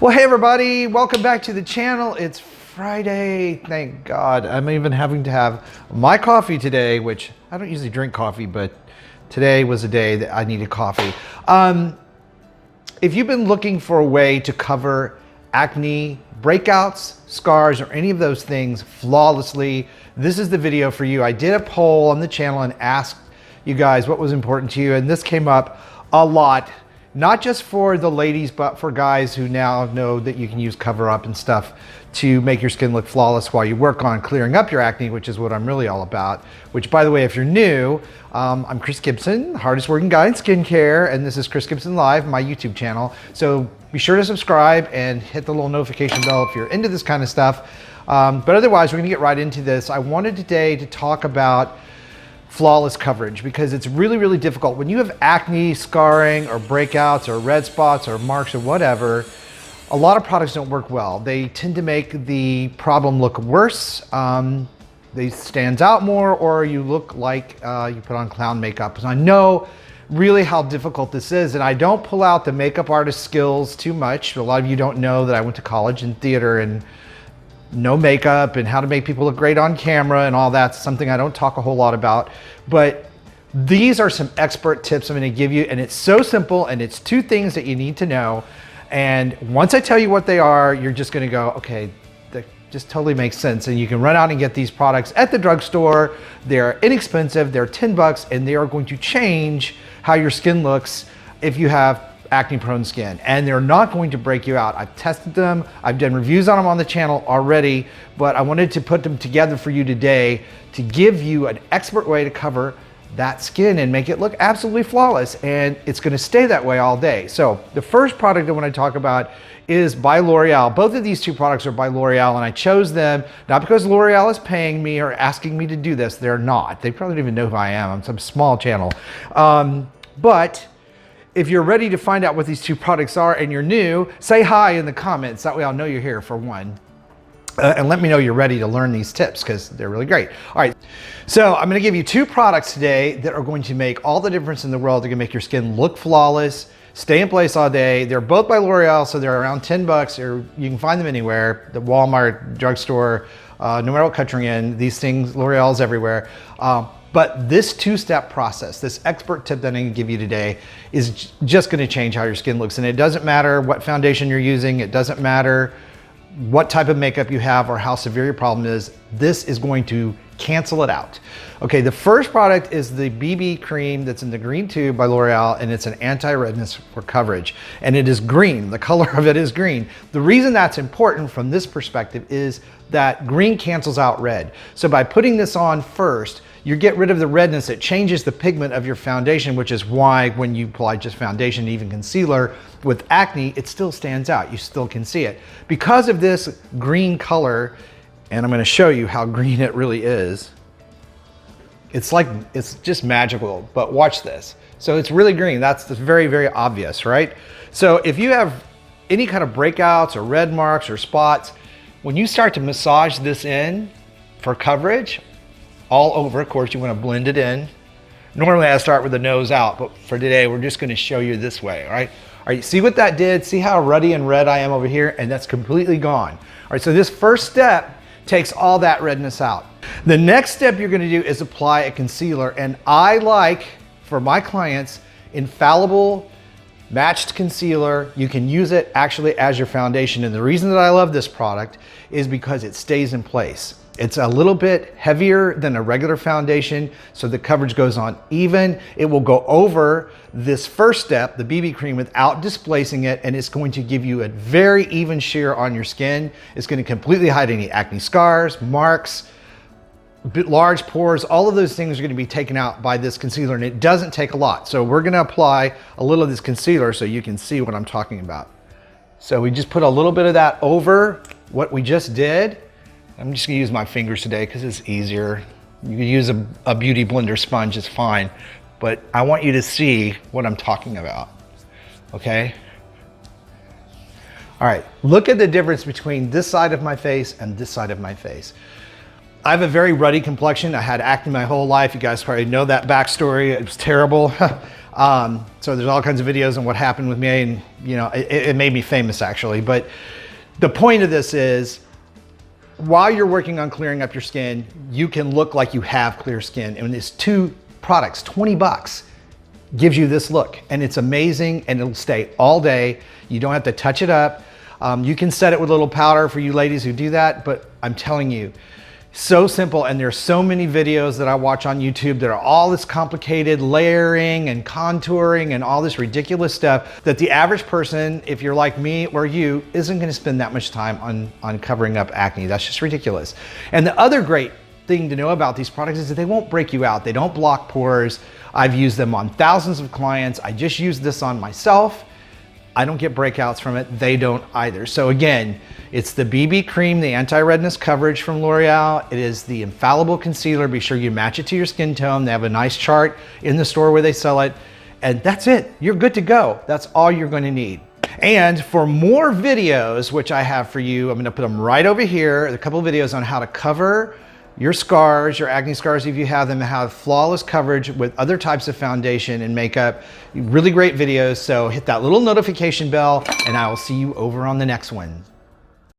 Well, hey everybody, welcome back to the channel. It's Friday, thank God. I'm even having to have my coffee today, which I don't usually drink coffee, but today was a day that I needed coffee. If you've been looking for a way to cover acne, breakouts, scars, or any of those things flawlessly, this is the video for you. I did a poll on the channel and asked you guys what was important to you, and this came up a lot. Not just for the ladies, but for guys who now know that you can use cover up and stuff to make your skin look flawless while you work on clearing up your acne, which is what I'm really all about. Which, by the way, if you're new, I'm Chris Gibson, hardest working guy in skincare, and this is Chris Gibson Live, my YouTube channel. So be sure to subscribe and hit the little notification bell if you're into this kind of stuff. But otherwise, we're gonna get right into this. I wanted today to talk about flawless coverage because it's really, really difficult. When you have acne, scarring, or breakouts, or red spots, or marks, or whatever, a lot of products don't work well. They tend to make the problem look worse. They stand out more, or you look like you put on clown makeup. So I know really how difficult this is, and I don't pull out the makeup artist skills too much. A lot of you don't know that I went to college in theater and no makeup and how to make people look great on camera and all that's something I don't talk a whole lot about. But these are some expert tips I'm gonna give you, and it's so simple, and it's two things that you need to know. And once I tell you what they are, you're just gonna go, okay, that just totally makes sense. And you can run out and get these products at the drugstore. They're inexpensive, they're 10 bucks, and they are going to change how your skin looks if you have acne prone skin, and they're not going to break you out. I've tested them, I've done reviews on them on the channel already, but I wanted to put them together for you today to give you an expert way to cover that skin and make it look absolutely flawless, and it's gonna stay that way all day. So the first product I wanna talk about is by L'Oreal. Both of these two products are by L'Oreal, and I chose them not because L'Oreal is paying me or asking me to do this. They're not. They probably don't even know who I am. I'm some small channel. But if you're ready to find out what these two products are and you're new, say hi in the comments. That way I'll know you're here for one. And let me know you're ready to learn these tips because they're really great. All right, so I'm gonna give you two products today that are going to make all the difference in the world. They're gonna make your skin look flawless, stay in place all day. They're both by L'Oreal, so they're around 10 bucks, or you can find them anywhere, the Walmart, drugstore, no matter what country you're in, these things, L'Oreal's everywhere. But this two-step process, this expert tip that I'm gonna give you today is just gonna change how your skin looks. And it doesn't matter what foundation you're using, it doesn't matter what type of makeup you have or how severe your problem is, this is going to cancel it out. Okay, the first product is the BB cream that's in the green tube by L'Oreal, and it's an anti-redness for coverage. And it is green, the color of it is green. The reason that's important from this perspective is that green cancels out red. So by putting this on first, you get rid of the redness. It changes the pigment of your foundation, which is why when you apply just foundation, even concealer with acne, it still stands out. You still can see it. Because of this green color, and I'm gonna show you how green it really is. It's just magical, but watch this. So it's really green. That's very, very obvious, right? So if you have any kind of breakouts or red marks or spots, when you start to massage this in for coverage, all over, of course, you want to blend it in. Normally I start with the nose out, but for today, we're just going to show you this way, all right? All right, see what that did? See how ruddy and red I am over here? And that's completely gone. All right, so this first step takes all that redness out. The next step you're going to do is apply a concealer. And I like, for my clients, infallible matched concealer. You can use it actually as your foundation. And the reason that I love this product is because it stays in place. It's a little bit heavier than a regular foundation, so the coverage goes on even. It will go over this first step, the BB cream, without displacing it, and it's going to give you a very even sheer on your skin. It's going to completely hide any acne scars, marks, large pores. All of those things are going to be taken out by this concealer, and it doesn't take a lot. So we're going to apply a little of this concealer so you can see what I'm talking about. So we just put a little bit of that over what we just did. I'm just gonna use my fingers today because it's easier. You can use a beauty blender sponge, it's fine. But I want you to see what I'm talking about, okay? All right, look at the difference between this side of my face and this side of my face. I have a very ruddy complexion. I had acne my whole life. You guys probably know that backstory. It was terrible. So there's all kinds of videos on what happened with me, and you know, it made me famous actually. But the point of this is, while you're working on clearing up your skin, you can look like you have clear skin. And these 2 products, 20 bucks, gives you this look. And it's amazing, and it'll stay all day. You don't have to touch it up. You can set it with a little powder for you ladies who do that, but I'm telling you, so simple. And there's so many videos that I watch on YouTube that are all this complicated layering and contouring and all this ridiculous stuff that the average person, if you're like me or you, isn't gonna spend that much time on covering up acne. That's just ridiculous. And the other great thing to know about these products is that they won't break you out. They don't block pores. I've used them on thousands of clients. I just used this on myself. I don't get breakouts from it. They don't either. So again, it's the BB cream, the anti-redness coverage from L'Oreal. It is the infallible concealer. Be sure you match it to your skin tone. They have a nice chart in the store where they sell it. And that's it. You're good to go. That's all you're going to need. And for more videos, which I have for you, I'm going to put them right over here. A couple of videos on how to cover your scars, your acne scars, if you have them, have flawless coverage with other types of foundation and makeup. Really great videos. So hit that little notification bell, and I will see you over on the next one.